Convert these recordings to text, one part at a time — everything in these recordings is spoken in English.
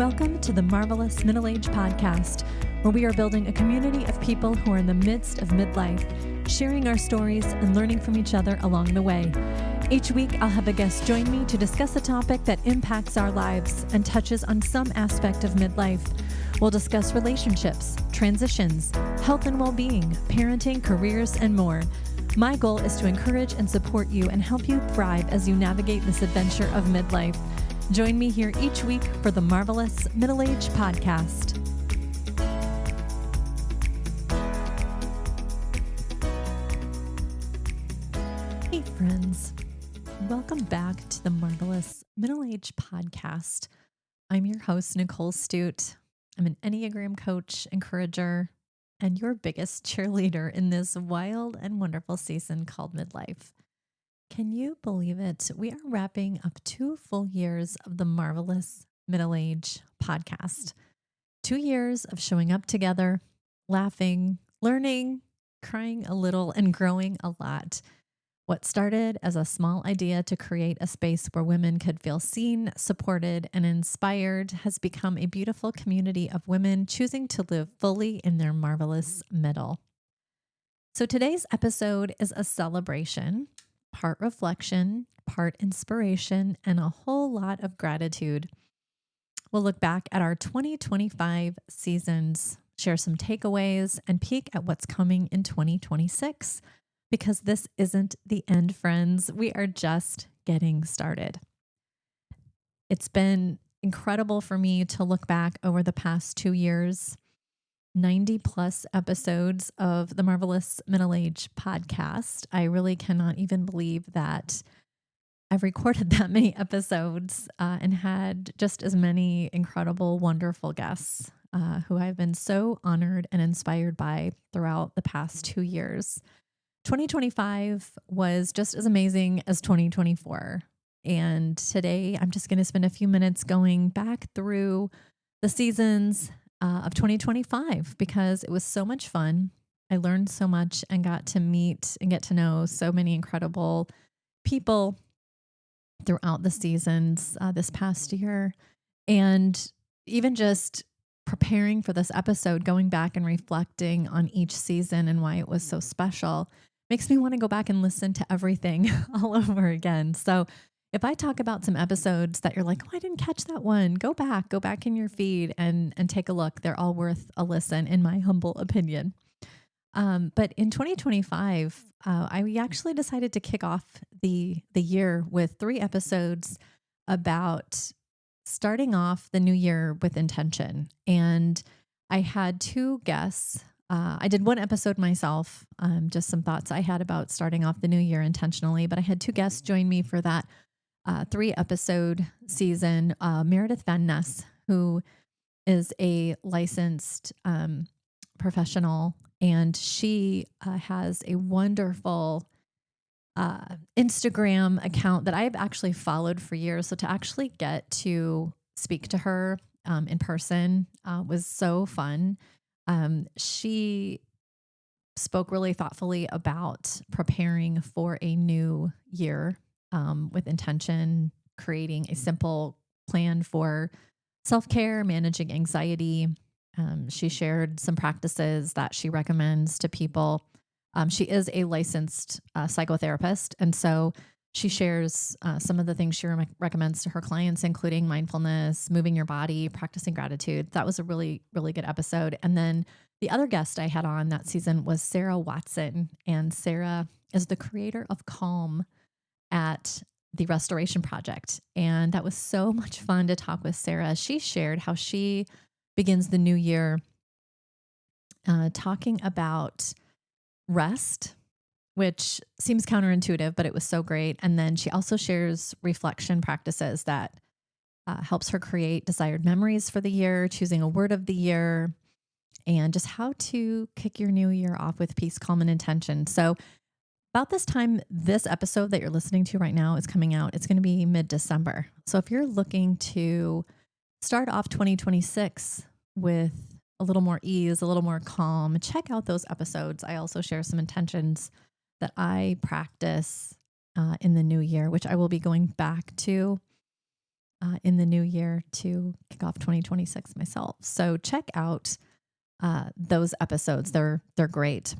Welcome to the Marvelous Middle Age Podcast, where we are building a community of people who are in the midst of midlife, sharing our stories and learning from each other along the way. Each week, I'll have a guest join me to discuss a topic that impacts our lives and touches on some aspect of midlife. We'll discuss relationships, transitions, health and well-being, parenting, careers, and more. My goal is to encourage and support you and help you thrive as you navigate this adventure of midlife. Join me here each week for the Marvelous Middle Age Podcast. Hey friends, welcome back to the Marvelous Middle Age Podcast. I'm your host, Nicole Stute. I'm an Enneagram coach, encourager, and your biggest cheerleader in this wild and wonderful season called midlife. Can you believe it? We are wrapping up 2 full years of the Marvelous Middle Age Podcast. 2 years of showing up together, laughing, learning, crying a little, and growing a lot. What started as a small idea to create a space where women could feel seen, supported, and inspired has become a beautiful community of women choosing to live fully in their marvelous middle. So today's episode is a celebration, part reflection, part inspiration, and a whole lot of gratitude. We'll look back at our 2025 seasons, share some takeaways, and peek at what's coming in 2026. Because this isn't the end, friends. We are just getting started. It's been incredible for me to look back over the past 2 years, 90 plus episodes of the Marvelous Middle Age Podcast. I really cannot even believe that I've recorded that many episodes and had just as many incredible, wonderful guests who I've been so honored and inspired by throughout the past 2 years. 2025 was just as amazing as 2024. And today I'm just going to spend a few minutes going back through the seasons of 2025 because it was so much fun. I learned so much and got to meet and get to know so many incredible people throughout the seasons this past year. And even just preparing for this episode, going back and reflecting on each season and why it was so special makes me want to go back and listen to everything all over again. So if I talk about some episodes that you're like, oh, I didn't catch that one, go back in your feed and take a look. They're all worth a listen, in my humble opinion. But in 2025, I actually decided to kick off the year with 3 episodes about starting off the new year with intention. And I had 2 guests. I did 1 episode myself, just some thoughts I had about starting off the new year intentionally, but I had 2 guests join me for that 3 episode season. Meredith Van Ness, who is a licensed professional, and she has a wonderful Instagram account that I've actually followed for years. So to actually get to speak to her in person was so fun. She spoke really thoughtfully about preparing for a new year with intention, creating a simple plan for self-care, managing anxiety. She shared some practices that she recommends to people. She is a licensed psychotherapist, and so she shares some of the things she recommends to her clients, including mindfulness, moving your body, practicing gratitude. That was a really, really good episode. And then the other guest I had on that season was Sarah Watson, and Sarah is the creator of Calm at the Restoration Project. And that was so much fun to talk with Sarah. She shared how she begins the new year talking about rest, which seems counterintuitive, but it was so great. And then she also shares reflection practices that helps her create desired memories for the year, choosing a word of the year, and just how to kick your new year off with peace, calm, and intention. So about this time, this episode that you're listening to right now is coming out. It's going to be mid-December. So if you're looking to start off 2026 with a little more ease, a little more calm, check out those episodes. I also share some intentions that I practice in the new year, which I will be going back to in the new year to kick off 2026 myself. So check out those episodes. They're great.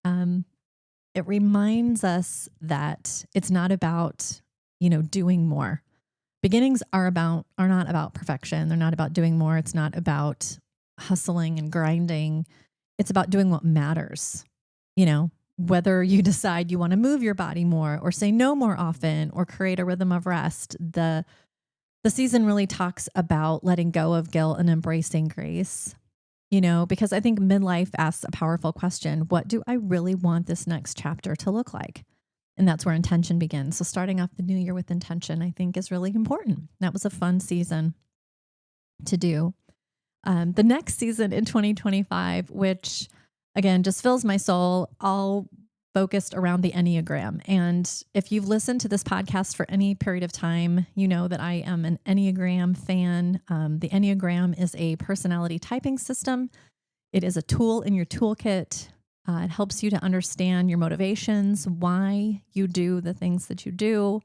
It reminds us that it's not about, doing more. Beginnings are not about perfection. They're not about doing more. It's not about hustling and grinding. It's about doing what matters. Whether you decide you want to move your body more or say no more often or create a rhythm of rest, the season really talks about letting go of guilt and embracing grace. Because I think midlife asks a powerful question. What do I really want this next chapter to look like? And that's where intention begins. So starting off the new year with intention, I think, is really important. That was a fun season to do. The next season in 2025, which again just fills my soul, all focused around the Enneagram. And if you've listened to this podcast for any period of time, you know that I am an Enneagram fan. The Enneagram is a personality typing system. It is a tool in your toolkit. It helps you to understand your motivations, why you do the things that you do.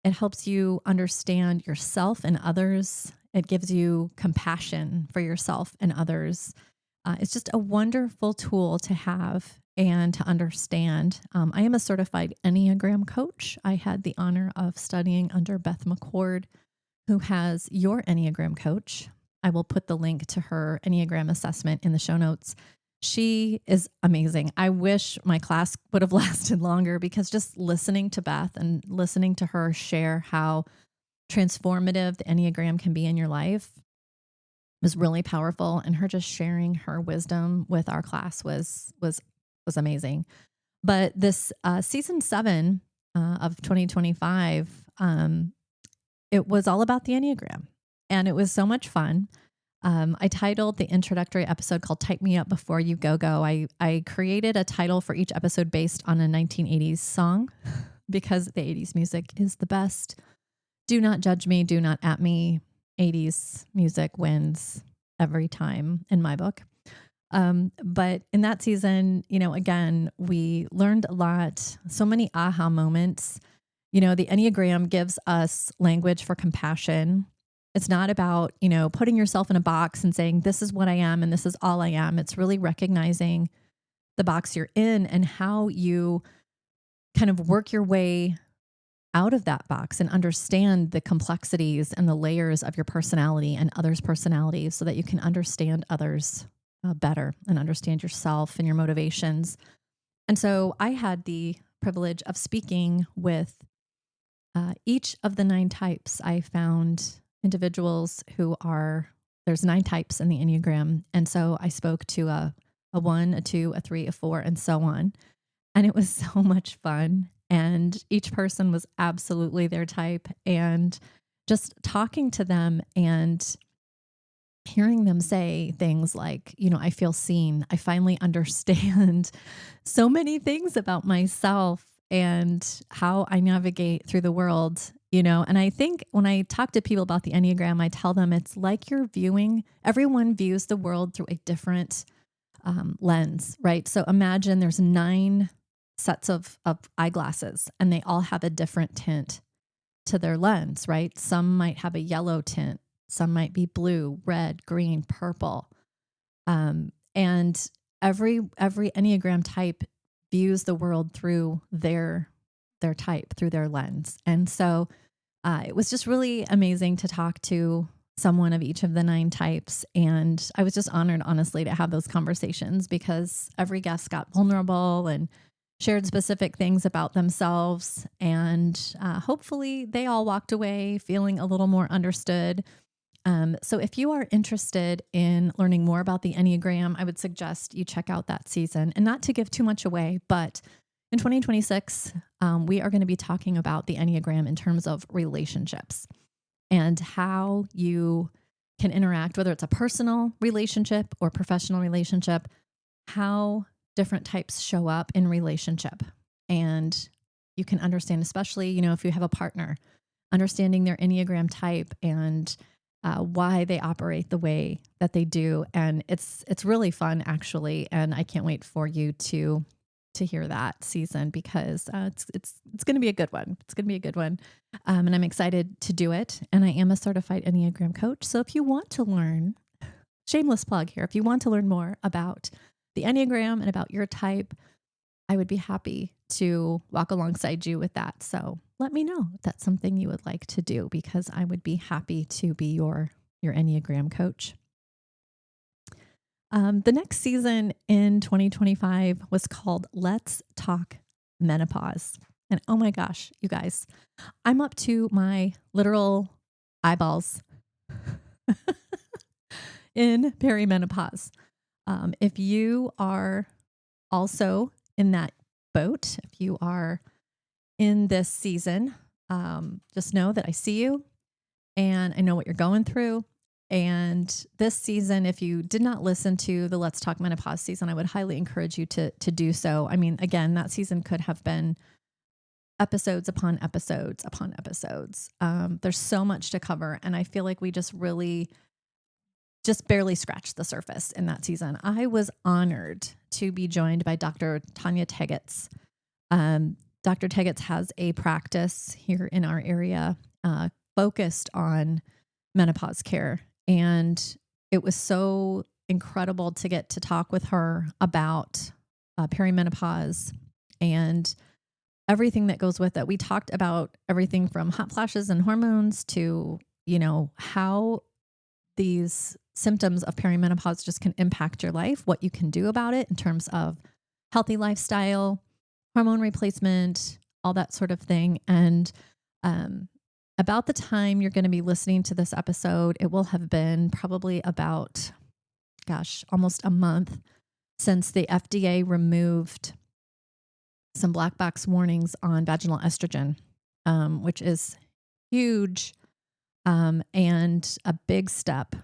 It helps you understand yourself and others. It gives you compassion for yourself and others. It's just a wonderful tool to have and to understand. I am a certified Enneagram coach. I had the honor of studying under Beth McCord, who has your Enneagram coach. I will put the link to her Enneagram assessment in the show notes. She is amazing. I wish my class would have lasted longer because just listening to Beth and listening to her share how transformative the Enneagram can be in your life was really powerful. And her just sharing her wisdom with our class was amazing. But this season 7 of 2025, it was all about the Enneagram, and it was so much fun. I titled the introductory episode called Type Me Up Before You Go Go. I created a title for each episode based on a 1980s song because the 80s music is the best. Do not judge me, do not at me. 80s music wins every time in my book. But in that season, again, we learned a lot, so many aha moments. The Enneagram gives us language for compassion. It's not about, putting yourself in a box and saying, this is what I am and this is all I am. It's really recognizing the box you're in and how you kind of work your way out of that box and understand the complexities and the layers of your personality and others' personalities so that you can understand others better and understand yourself and your motivations. And so I had the privilege of speaking with each of the 9 types. I found individuals there's 9 types in the Enneagram. And so I spoke to a 1, a 2, a 3, a 4, and so on. And it was so much fun. And each person was absolutely their type. And just talking to them and hearing them say things like, I feel seen. I finally understand so many things about myself and how I navigate through the world, And I think when I talk to people about the Enneagram, I tell them it's like everyone views the world through a different lens, right? So imagine there's 9 sets of eyeglasses and they all have a different tint to their lens, right? Some might have a yellow tint. Some might be blue, red, green, purple. And every Enneagram type views the world through their type, through their lens. And so it was just really amazing to talk to someone of each of the 9 types. And I was just honored, honestly, to have those conversations because every guest got vulnerable and shared specific things about themselves. And hopefully they all walked away feeling a little more understood. So if you are interested in learning more about the Enneagram, I would suggest you check out that season. And not to give too much away, but in 2026, we are going to be talking about the Enneagram in terms of relationships and how you can interact, whether it's a personal relationship or professional relationship, how different types show up in relationship. And you can understand, especially, if you have a partner, understanding their Enneagram type and why they operate the way that they do. And it's really fun, actually. And I can't wait for you to to hear that season because it's going to be a good one. It's going to be a good one. And I'm excited to do it. And I am a certified Enneagram coach. So if you want to learn, shameless plug here, if you want to learn more about the Enneagram and about your type, I would be happy to walk alongside you with that. So let me know if that's something you would like to do, because I would be happy to be your Enneagram coach. The next season in 2025 was called Let's Talk Menopause. And oh my gosh, you guys, I'm up to my literal eyeballs in perimenopause. If you are also in that boat, if you are in this season, just know that I see you and I know what you're going through. And this season, if you did not listen to the Let's Talk Menopause season, I would highly encourage you to do so. I mean, again, that season could have been episodes upon episodes upon episodes. There's so much to cover. And I feel like we just barely scratched the surface in that season. I was honored to be joined by Dr. Tanya Tegetz. Dr. Tegetz has a practice here in our area focused on menopause care. And it was so incredible to get to talk with her about perimenopause and everything that goes with it. We talked about everything from hot flashes and hormones to, how these symptoms of perimenopause just can impact your life, what you can do about it in terms of healthy lifestyle, hormone replacement, all that sort of thing. And about the time you're going to be listening to this episode, it will have been probably about, almost a month since the FDA removed some black box warnings on vaginal estrogen, which is huge and a big step.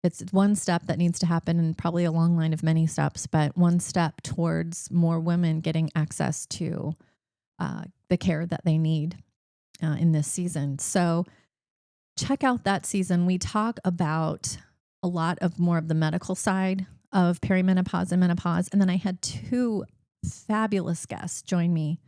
It's one step that needs to happen and probably a long line of many steps, but one step towards more women getting access to the care that they need in this season. So check out that season. We talk about a lot of more of the medical side of perimenopause and menopause. And then I had two fabulous guests join me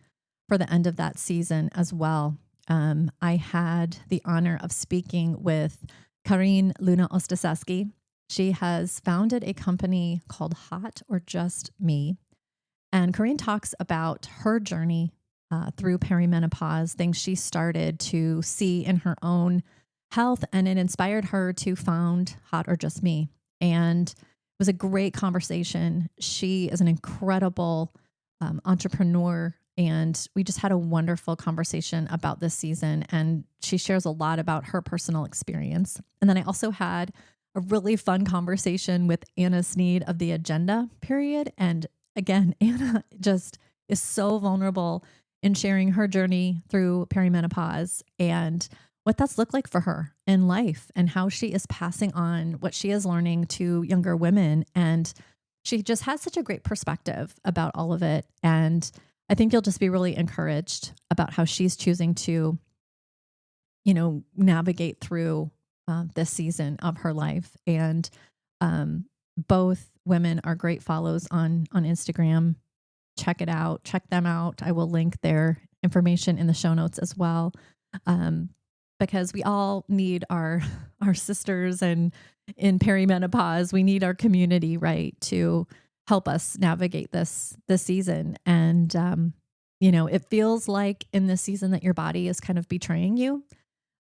for the end of that season as well. I had the honor of speaking with Karine Luna Ostaseski. She has founded a company called Hot or Just Me. And Karine talks about her journey through perimenopause, things she started to see in her own health, and it inspired her to found Hot or Just Me. And it was a great conversation. She is an incredible entrepreneur, and we just had a wonderful conversation about this season. And she shares a lot about her personal experience. And then I also had a really fun conversation with Anna Sneed of the Agenda Period. And again, Anna just is so vulnerable in sharing her journey through perimenopause and what that's looked like for her in life and how she is passing on what she is learning to younger women. And she just has such a great perspective about all of it. And I think you'll just be really encouraged about how she's choosing to, navigate through this season of her life. And both women are great follows on Instagram. Check it out. Check them out. I will link their information in the show notes as well. Because we all need our sisters, and in perimenopause, we need our community, right, to help us navigate this season. And it feels like in this season that your body is kind of betraying you.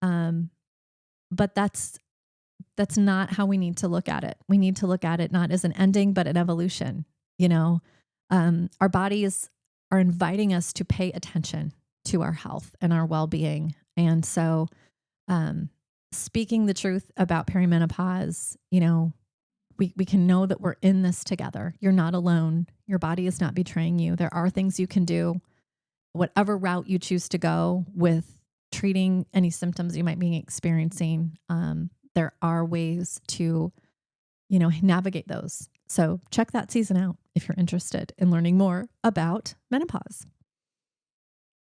But that's not how we need to look at it. We need to look at it not as an ending, but an evolution. Our bodies are inviting us to pay attention to our health and our well-being. And so, speaking the truth about perimenopause, we can know that we're in this together. You're not alone. Your body is not betraying you. There are things you can do, whatever route you choose to go with treating any symptoms you might be experiencing. There are ways to, navigate those. So check that season out if you're interested in learning more about menopause.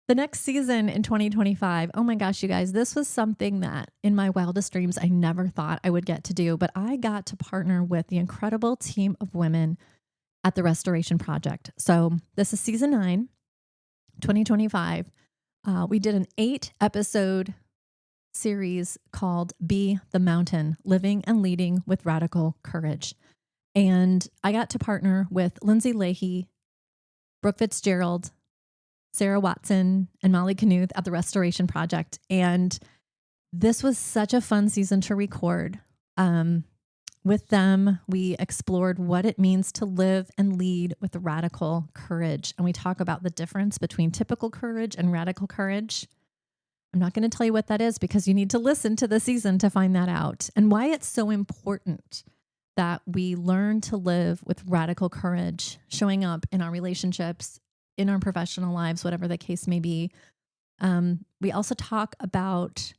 The next season in 2025, oh my gosh, you guys, this was something that in my wildest dreams, I never thought I would get to do, but I got to partner with the incredible team of women at the Restoration Project. So this is season 9, 2025. We did an 8-episode series called Be the Mountain, Living and Leading with Radical Courage. And I got to partner with Lindsay Leahy, Brooke Fitzgerald, Sarah Watson, and Molly Knuth at the Restoration Project. And this was such a fun season to record. With them, we explored what it means to live and lead with radical courage. And we talk about the difference between typical courage and radical courage. I'm not going to tell you what that is because you need to listen to the season to find that out, and why it's so important that we learn to live with radical courage, showing up in our relationships, in our professional lives, whatever the case may be. We also talk about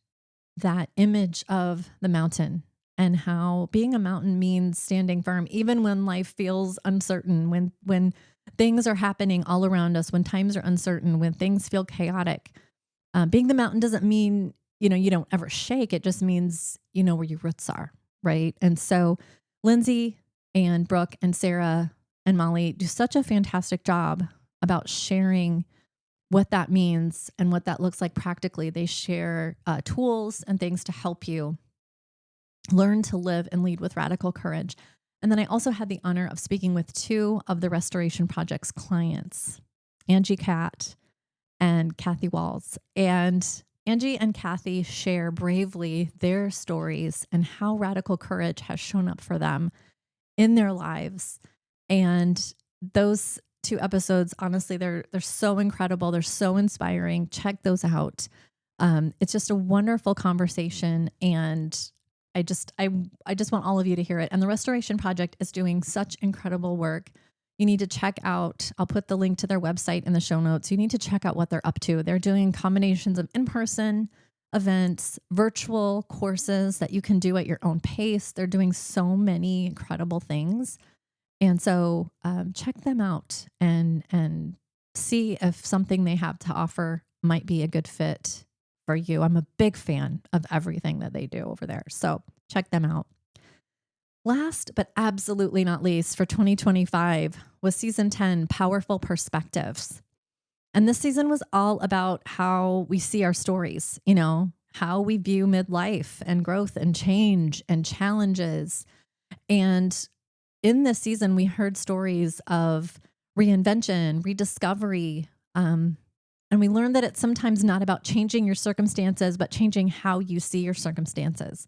that image of the mountain and how being a mountain means standing firm, even when life feels uncertain, when things are happening all around us, when times are uncertain, when things feel chaotic. Being the mountain doesn't mean, you don't ever shake. It just means you know where your roots are, right? And so Lindsay and Brooke and Sarah and Molly do such a fantastic job about sharing what that means and what that looks like practically. They share tools and things to help you learn to live and lead with radical courage. And then I also had the honor of speaking with 2 of the Restoration Project's clients, Angie Catt and Kathy Walls. And Angie and Kathy share bravely their stories and how radical courage has shown up for them in their lives. And those 2 episodes, honestly, they're so incredible. They're so inspiring. Check those out. It's just a wonderful conversation, and I just want all of you to hear it. And the Restoration Project is doing such incredible work. You need to check out, I'll put the link to their website in the show notes. You need to check out what they're up to. They're doing combinations of in-person events, virtual courses that you can do at your own pace. They're doing so many incredible things. And so check them out and see if something they have to offer might be a good fit for you. I'm a big fan of everything that they do over there. So check them out. Last, but absolutely not least, for 2025 was season 10, Powerful Perspectives. And this season was all about how we see our stories, how we view midlife and growth and change and challenges. And in this season, we heard stories of reinvention, rediscovery, and we learned that it's sometimes not about changing your circumstances, but changing how you see your circumstances.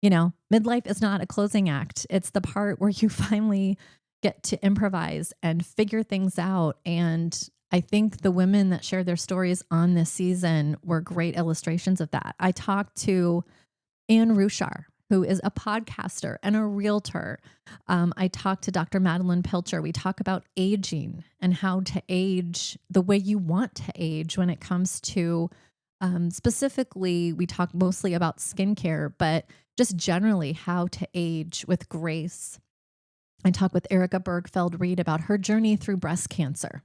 Midlife is not a closing act. It's the part where you finally get to improvise and figure things out. And I think the women that shared their stories on this season were great illustrations of that. I talked to Anne Rushar, who is a podcaster and a realtor. I talked to Dr. Madeline Pilcher. We talk about aging and how to age the way you want to age when it comes to, specifically, we talk mostly about skincare, but just generally how to age with grace. I talked with Erica Bergfeld-Reed about her journey through breast cancer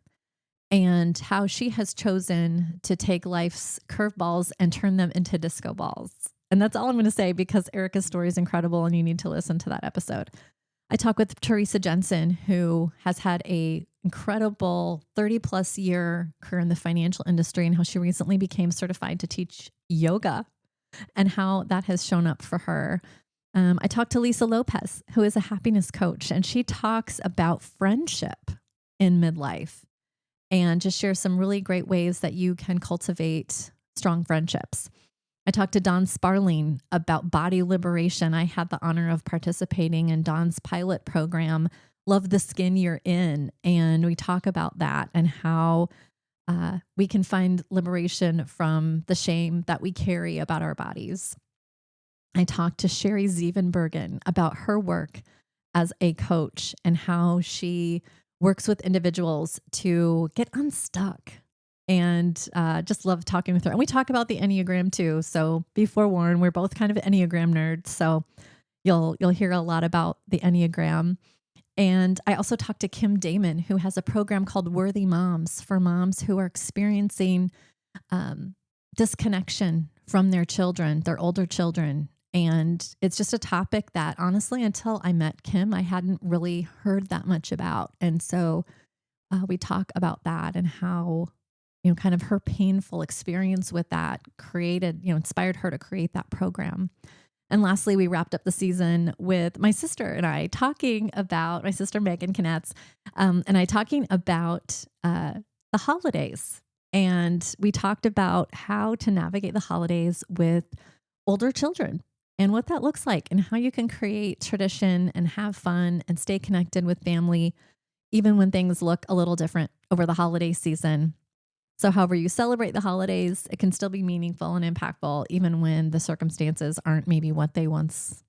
and how she has chosen to take life's curveballs and turn them into disco balls. And that's all I'm going to say because Erica's story is incredible and you need to listen to that episode. I talked with Teresa Jensen, who has had a incredible 30+ year career in the financial industry, and how she recently became certified to teach yoga and how that has shown up for her. I talked to Lisa Lopez, who is a happiness coach, and she talks about friendship in midlife and just shares some really great ways that you can cultivate strong friendships. I talked to Dawn Sparling about body liberation. I had the honor of participating in Dawn's pilot program, Love the Skin You're In. And we talk about that and how we can find liberation from the shame that we carry about our bodies. I talked to Sherry Zevenbergen about her work as a coach and how she works with individuals to get unstuck. And just love talking with her. And we talk about the Enneagram too. So be forewarned, we're both kind of Enneagram nerds. So you'll hear a lot about the Enneagram. And I also talked to Kim Damon, who has a program called Worthy Moms for moms who are experiencing disconnection from their children, their older children, And it's just a topic that honestly, until I met Kim, I hadn't really heard that much about. And so we talk about that and how, kind of her painful experience with that inspired her to create that program. And lastly, we wrapped up the season with my sister and I talking about, my sister Megan Knetz, and I talking about the holidays. And we talked about how to navigate the holidays with older children and what that looks like and how you can create tradition and have fun and stay connected with family, even when things look a little different over the holiday season. So however you celebrate the holidays, it can still be meaningful and impactful, even when the circumstances aren't maybe what they once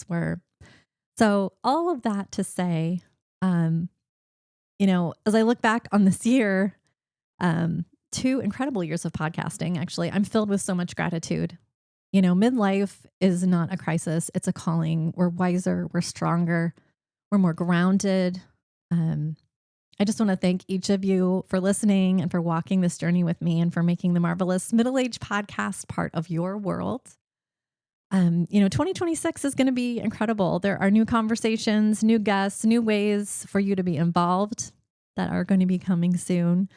were. So all of that to say, as I look back on this year, 2 incredible years of podcasting, actually, I'm filled with so much gratitude. Midlife is not a crisis. It's a calling. We're wiser. We're stronger. We're more grounded. I just want to thank each of you for listening and for walking this journey with me and for making the Marvelous Middle-Age Podcast part of your world. 2026 is going to be incredible. There are new conversations, new guests, new ways for you to be involved that are going to be coming soon.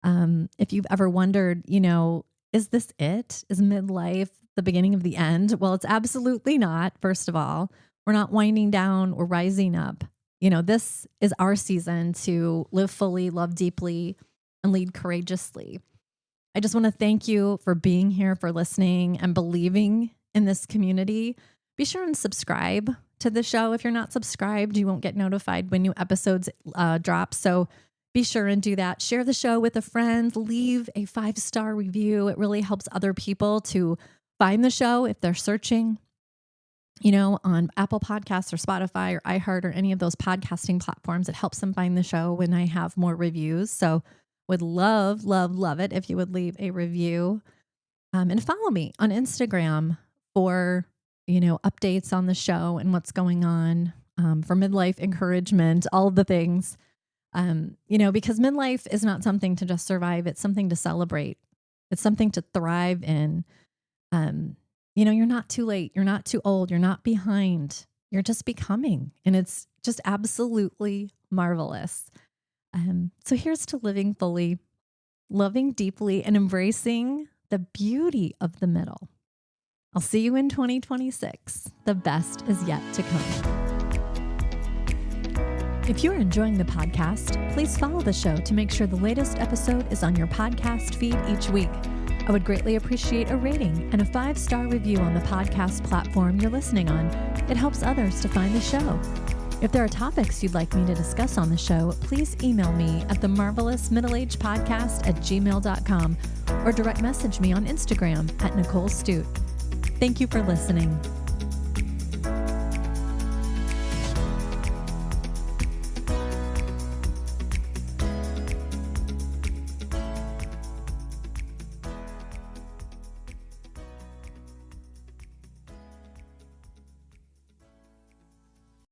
If you've ever wondered, is this it? Is midlife the beginning of the end? Well, it's absolutely not. First of all, we're not winding down. We're rising up. This is our season to live fully, love deeply, and lead courageously. I just want to thank you for being here, for listening and believing in this community. Be sure and subscribe to the show. If you're not subscribed, you won't get notified when new episodes drop. So be sure and do that. Share the show with a friend. Leave a 5-star review. It really helps other people to find the show if they're searching, on Apple Podcasts or Spotify or iHeart or any of those podcasting platforms. It helps them find the show when I have more reviews. So would love, love, love it if you would leave a review. And follow me on Instagram for, updates on the show and what's going on, for midlife encouragement, all of the things, because midlife is not something to just survive. It's something to celebrate. It's something to thrive in. You're not too late. You're not too old. You're not behind. You're just becoming. And it's just absolutely marvelous. So here's to living fully, loving deeply, and embracing the beauty of the middle. I'll see you in 2026. The best is yet to come. If you're enjoying the podcast, please follow the show to make sure the latest episode is on your podcast feed each week. I would greatly appreciate a rating and a 5-star review on the podcast platform you're listening on. It helps others to find the show. If there are topics you'd like me to discuss on the show, please email me at themarvelousmiddleagepodcast@gmail.com or direct message me on Instagram at Nicole Stute. Thank you for listening.